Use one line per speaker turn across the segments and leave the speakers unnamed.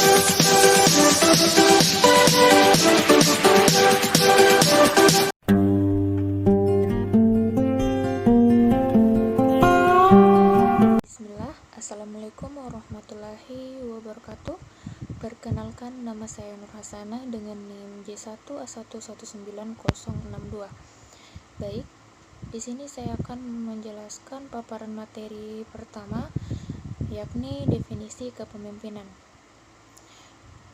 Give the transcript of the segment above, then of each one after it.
Bismillah, Assalamualaikum warahmatullahi wabarakatuh. Perkenalkan, nama saya Nur Hasanah dengan NIM J1A1190062. Baik, di sini saya akan menjelaskan paparan materi pertama, yakni definisi kepemimpinan.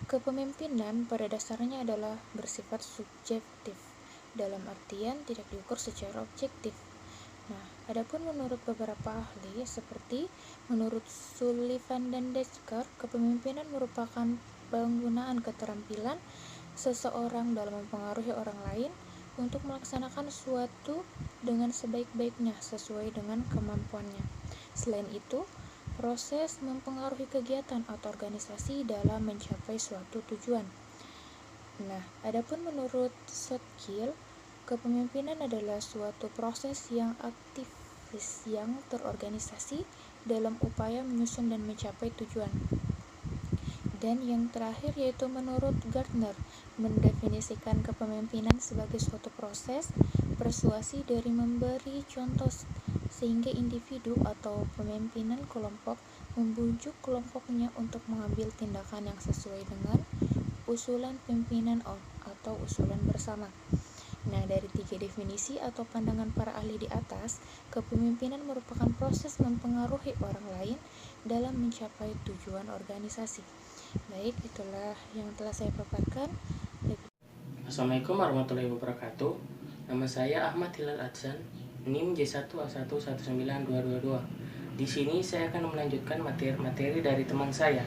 Kepemimpinan pada dasarnya adalah bersifat subjektif, dalam artian tidak diukur secara objektif. Nah, adapun menurut beberapa ahli seperti menurut Sullivan dan Desker, kepemimpinan merupakan penggunaan keterampilan seseorang dalam mempengaruhi orang lain untuk melaksanakan suatu dengan sebaik-baiknya sesuai dengan kemampuannya. Selain itu, proses mempengaruhi kegiatan atau organisasi dalam mencapai suatu tujuan. Nah, adapun menurut Sotkil, kepemimpinan adalah suatu proses yang aktivis yang terorganisasi dalam upaya menyusun dan mencapai tujuan. Dan yang terakhir yaitu menurut Gardner, mendefinisikan kepemimpinan sebagai suatu proses persuasi dari memberi contoh sehingga individu atau pemimpinan kelompok membujuk kelompoknya untuk mengambil tindakan yang sesuai dengan usulan pimpinan atau usulan bersama. Nah, dari 3 definisi atau pandangan para ahli di atas, kepemimpinan merupakan proses mempengaruhi orang lain dalam mencapai tujuan organisasi. Baik, itulah yang telah saya paparkan.
Assalamualaikum warahmatullahi wabarakatuh. Nama saya Ahmad Hilal Adsan, NIM J1A11922. Di sini saya akan melanjutkan materi dari teman saya.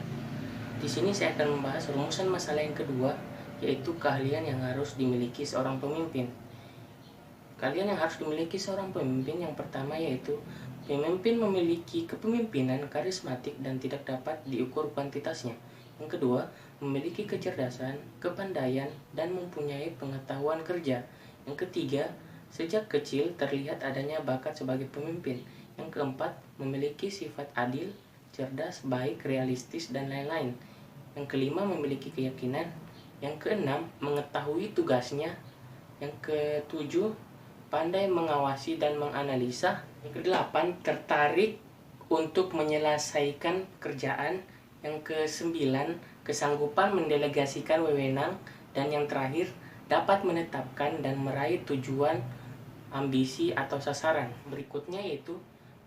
Di sini saya akan membahas rumusan masalah yang kedua, yaitu keahlian yang harus dimiliki seorang pemimpin. Keahlian yang harus dimiliki seorang pemimpin yang pertama yaitu pemimpin memiliki kepemimpinan karismatik dan tidak dapat diukur kuantitasnya. Yang kedua, memiliki kecerdasan, kepandaian, dan mempunyai pengetahuan kerja. Yang ketiga, sejak kecil terlihat adanya bakat sebagai pemimpin. Yang keempat, memiliki sifat adil, cerdas, baik, realistis, dan lain-lain. Yang kelima, memiliki keyakinan. Yang keenam, mengetahui tugasnya. Yang ketujuh, pandai mengawasi dan menganalisa. Yang kedelapan, tertarik untuk menyelesaikan pekerjaan. Yang kesembilan, kesanggupan mendelegasikan wewenang. Dan yang terakhir, dapat menetapkan dan meraih tujuan, ambisi, atau sasaran. Berikutnya yaitu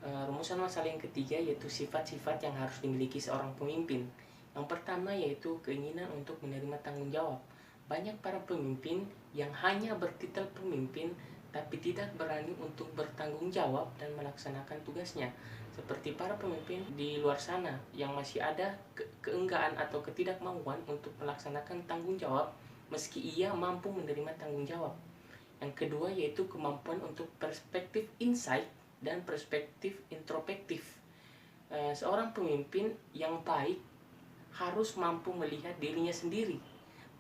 rumusan masalah yang ketiga, yaitu sifat-sifat yang harus dimiliki seorang pemimpin. Yang pertama yaitu keinginan untuk menerima tanggung jawab. Banyak para pemimpin yang hanya bertitel pemimpin tapi tidak berani untuk bertanggung jawab dan melaksanakan tugasnya. Seperti para pemimpin di luar sana yang masih ada keengganan atau ketidakmauan untuk melaksanakan tanggung jawab meski ia mampu menerima tanggung jawab. Yang kedua yaitu kemampuan untuk perspektif insight dan perspektif introspektif. Seorang pemimpin yang baik harus mampu melihat dirinya sendiri,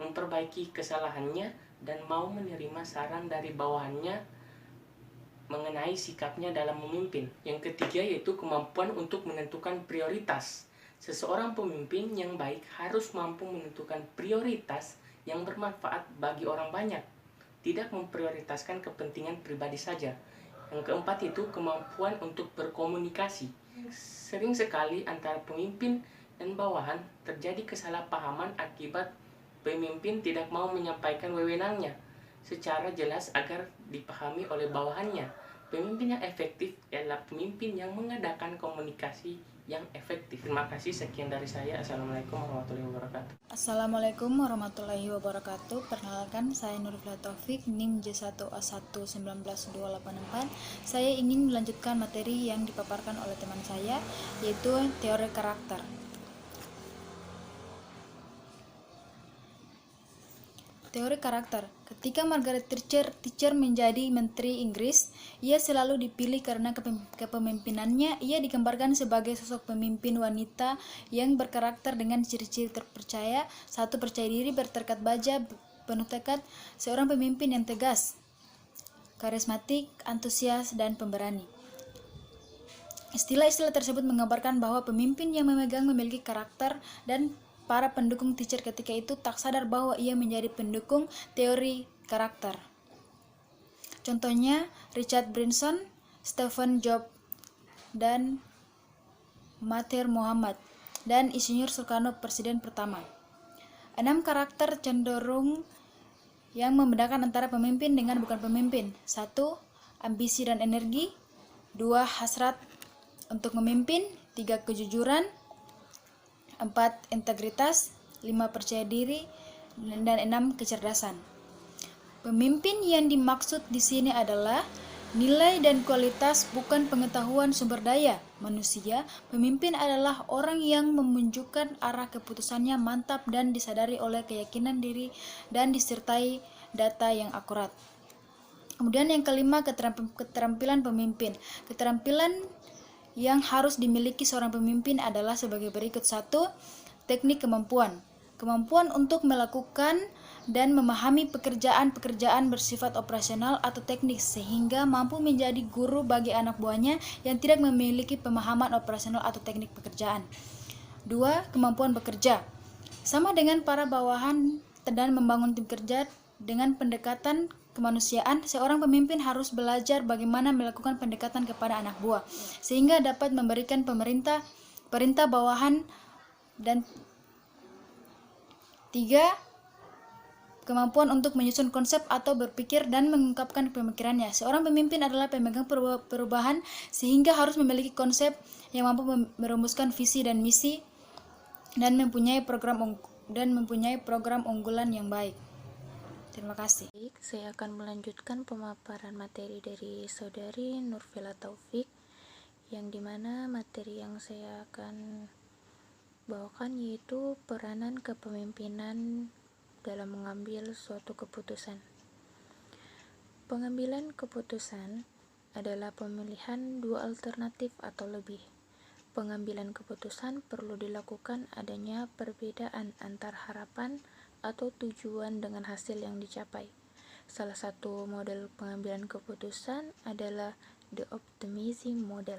memperbaiki kesalahannya, dan mau menerima saran dari bawahannya mengenai sikapnya dalam memimpin. Yang ketiga yaitu kemampuan untuk menentukan prioritas. Seseorang pemimpin yang baik harus mampu menentukan prioritas yang bermanfaat bagi orang banyak, tidak memprioritaskan kepentingan pribadi saja. Yang keempat itu kemampuan untuk berkomunikasi. Sering sekali antara pemimpin dan bawahan terjadi kesalahpahaman akibat pemimpin tidak mau menyampaikan wewenangnya secara jelas agar dipahami oleh bawahannya. Pemimpin yang efektif adalah pemimpin yang mengadakan komunikasi yang efektif. Terima kasih, sekian dari saya. Assalamualaikum warahmatullahi wabarakatuh.
Assalamualaikum warahmatullahi wabarakatuh. Perkenalkan, saya Nurifla Taufik, NIM J1A1190284. Saya ingin melanjutkan materi yang dipaparkan oleh teman saya, yaitu teori karakter. Teori karakter. Ketika Margaret Thatcher menjadi Menteri Inggris, ia selalu dipilih karena kepemimpinannya. Ia digambarkan sebagai sosok pemimpin wanita yang berkarakter dengan ciri-ciri terpercaya, satu percaya diri, bertekad baja, penuh tekad, seorang pemimpin yang tegas, karismatik, antusias, dan pemberani. Istilah-istilah tersebut menggambarkan bahwa pemimpin yang memiliki karakter dan
para pendukung teacher ketika itu tak sadar bahwa ia menjadi pendukung teori karakter. Contohnya Richard Branson, Stephen Jobs, dan Mahathir Mohamad, dan Insinyur Soekarno presiden pertama. 6 karakter cenderung yang membedakan antara pemimpin dengan bukan pemimpin. 1. Ambisi dan energi. 2. Hasrat untuk memimpin. 3. Kejujuran. 4. Integritas. 5. Percaya diri. Dan 6. Kecerdasan. Pemimpin yang dimaksud di sini adalah nilai dan kualitas, bukan pengetahuan sumber daya manusia. Pemimpin adalah orang yang menunjukkan arah keputusannya mantap dan disadari oleh keyakinan diri dan disertai data yang akurat. Kemudian yang kelima, keterampilan pemimpin. Keterampilan yang harus dimiliki seorang pemimpin adalah sebagai berikut. 1. Teknik kemampuan. Kemampuan untuk melakukan dan memahami pekerjaan-pekerjaan bersifat operasional atau teknis sehingga mampu menjadi guru bagi anak buahnya yang tidak memiliki pemahaman operasional atau teknik pekerjaan. 2. Kemampuan bekerja. Sama dengan para bawahan dan membangun tim kerja dengan pendekatan kemanusiaan, seorang pemimpin harus belajar bagaimana melakukan pendekatan kepada anak buah sehingga dapat memberikan perintah bawahan. Dan 3. Kemampuan untuk menyusun konsep atau berpikir dan mengungkapkan pemikirannya. Seorang pemimpin adalah pemegang perubahan sehingga harus memiliki konsep yang mampu merumuskan visi dan misi dan mempunyai program unggulan yang baik. Terima kasih.
Saya akan melanjutkan pemaparan materi dari Saudari Nurvela Taufik, yang dimana materi yang saya akan bawakan yaitu peranan kepemimpinan dalam mengambil suatu keputusan. Pengambilan keputusan adalah pemilihan dua alternatif atau lebih. Pengambilan keputusan perlu dilakukan adanya perbedaan antar harapan atau tujuan dengan hasil yang dicapai. Salah satu model pengambilan keputusan adalah the optimism model.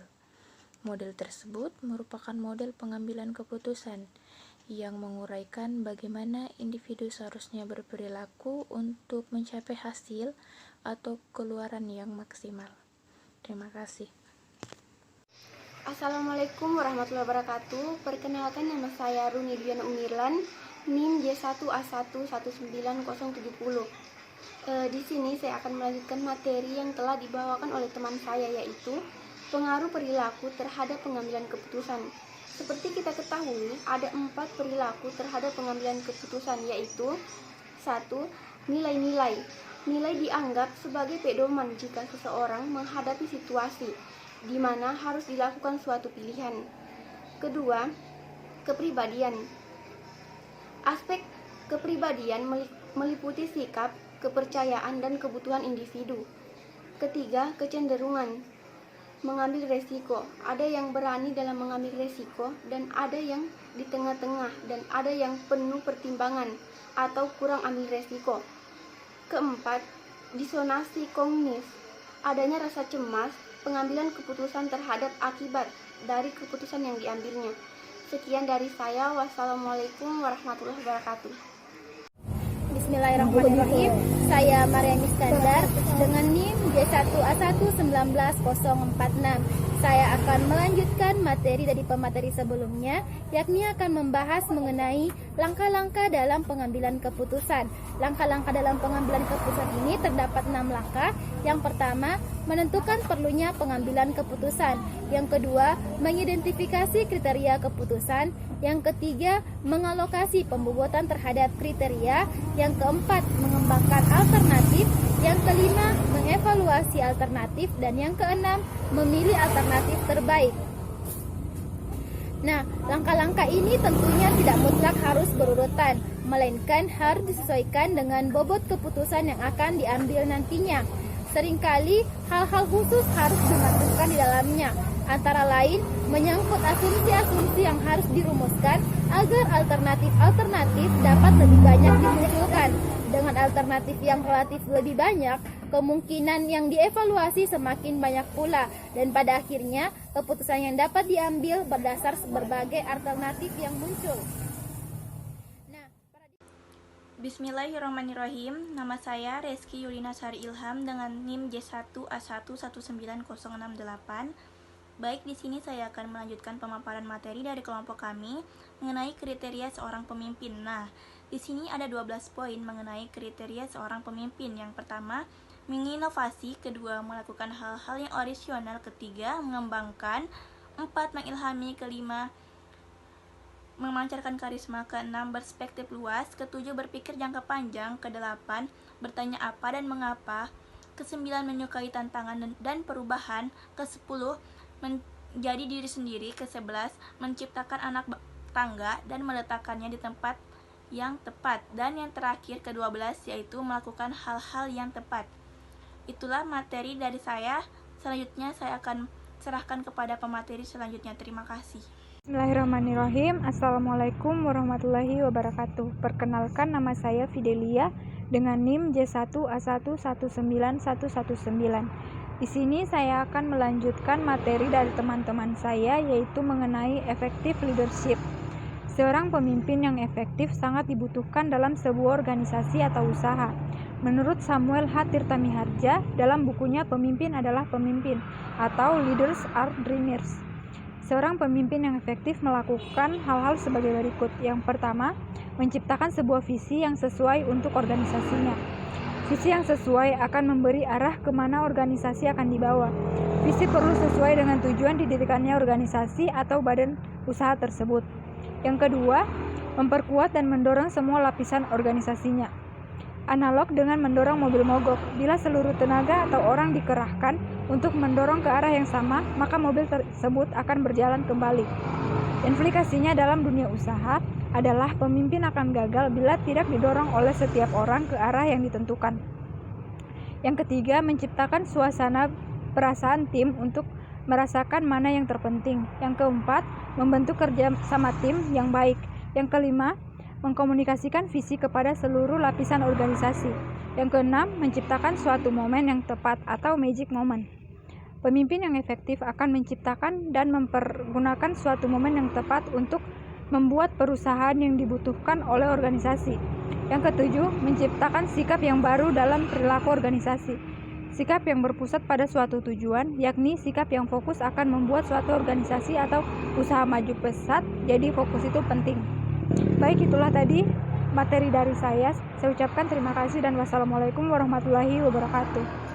Model tersebut merupakan model pengambilan keputusan yang menguraikan bagaimana individu seharusnya berperilaku untuk mencapai hasil atau keluaran yang maksimal. Terima kasih.
Assalamualaikum warahmatullahi wabarakatuh. Perkenalkan, nama saya Runi Diana Umirlan, NIM J1A119070. Di sini saya akan melanjutkan materi yang telah dibawakan oleh teman saya, yaitu pengaruh perilaku terhadap pengambilan keputusan. Seperti kita ketahui, ada 4 perilaku terhadap pengambilan keputusan, yaitu 1. Nilai-nilai. Nilai dianggap sebagai pedoman jika seseorang menghadapi situasi di mana harus dilakukan suatu pilihan. Kedua, kepribadian. Aspek kepribadian meliputi sikap, kepercayaan, dan kebutuhan individu. Ketiga, kecenderungan. Mengambil resiko. Ada yang berani dalam mengambil resiko, dan ada yang di tengah-tengah, dan ada yang penuh pertimbangan atau kurang ambil resiko. Keempat, disonansi kognitif. Adanya rasa cemas, pengambilan keputusan terhadap akibat dari keputusan yang diambilnya. Sekian dari saya. Wassalamualaikum warahmatullahi wabarakatuh.
Bismillahirrahmanirrahim. Saya Mariam Iskandar dengan NIM J1A1194046. Saya akan melanjutkan materi dari pemateri sebelumnya, yakni akan membahas mengenai langkah-langkah dalam pengambilan keputusan. Langkah-langkah dalam pengambilan keputusan ini terdapat 6 langkah. Yang pertama, menentukan perlunya pengambilan keputusan. Yang kedua, mengidentifikasi kriteria keputusan. Yang ketiga, mengalokasi pembobotan terhadap kriteria. Yang keempat, mengembangkan alternatif. Yang kelima, mengevaluasi alternatif. Dan yang keenam, memilih alternatif terbaik. Nah, langkah-langkah ini tentunya tidak mutlak harus berurutan, melainkan harus disesuaikan dengan bobot keputusan yang akan diambil nantinya. Seringkali hal-hal khusus harus dimasukkan di dalamnya, antara lain menyangkut asumsi-asumsi yang harus dirumuskan agar alternatif-alternatif dapat lebih banyak dimunculkan. Dengan alternatif yang relatif lebih banyak, kemungkinan yang dievaluasi semakin banyak pula, dan pada akhirnya keputusan yang dapat diambil berdasar berbagai alternatif yang muncul.
Bismillahirrahmanirrahim. Nama saya Reski Yulina Sari Ilham dengan NIM J1A11908. Baik, di sini saya akan melanjutkan pemaparan materi dari kelompok kami mengenai kriteria seorang pemimpin. Nah, di sini ada 12 poin mengenai kriteria seorang pemimpin. Yang pertama, menginovasi, kedua, melakukan hal-hal yang orisinal, ketiga, mengembangkan, 4, mengilhami, kelima, memancarkan karisma, keenam, berperspektif luas, ketujuh, berpikir jangka panjang, kedelapan, bertanya apa dan mengapa, kesembilan, menyukai tantangan dan perubahan, kesepuluh, menjadi diri sendiri, kesebelas, menciptakan anak tangga dan meletakkannya di tempat yang tepat, dan yang terakhir ke-12 yaitu melakukan hal-hal yang tepat. Itulah materi dari saya. Selanjutnya saya akan serahkan kepada pemateri selanjutnya. Terima kasih.
Bismillahirrahmanirrahim. Assalamualaikum warahmatullahi wabarakatuh. Perkenalkan, nama saya Fidelia dengan NIM J1A1191119. Di sini saya akan melanjutkan materi dari teman-teman saya, yaitu mengenai efektif leadership. Seorang pemimpin yang efektif sangat dibutuhkan dalam sebuah organisasi atau usaha. Menurut Samuel H. Tirtamiharja dalam bukunya Pemimpin Adalah Pemimpin atau Leaders Are Dreamers. Seorang pemimpin yang efektif melakukan hal-hal sebagai berikut. Yang pertama, menciptakan sebuah visi yang sesuai untuk organisasinya. Visi yang sesuai akan memberi arah kemana organisasi akan dibawa. Visi perlu sesuai dengan tujuan didirikannya organisasi atau badan usaha tersebut. Yang kedua, memperkuat dan mendorong semua lapisan organisasinya. Analog dengan mendorong mobil mogok. Bila seluruh tenaga atau orang dikerahkan untuk mendorong ke arah yang sama, maka mobil tersebut akan berjalan kembali. Implikasinya dalam dunia usaha adalah pemimpin akan gagal bila tidak didorong oleh setiap orang ke arah yang ditentukan. Yang ketiga, menciptakan suasana perasaan tim untuk merasakan mana yang terpenting. Yang keempat, membentuk kerja sama tim yang baik. Yang kelima, mengkomunikasikan visi kepada seluruh lapisan organisasi. Yang keenam, menciptakan suatu momen yang tepat atau magic moment. Pemimpin yang efektif akan menciptakan dan mempergunakan suatu momen yang tepat untuk membuat perusahaan yang dibutuhkan oleh organisasi. Yang ketujuh, menciptakan sikap yang baru dalam perilaku organisasi. Sikap yang berpusat pada suatu tujuan, yakni sikap yang fokus akan membuat suatu organisasi atau usaha maju pesat, jadi fokus itu penting. Baik, itulah tadi materi dari saya. Saya ucapkan terima kasih dan wassalamualaikum warahmatullahi wabarakatuh.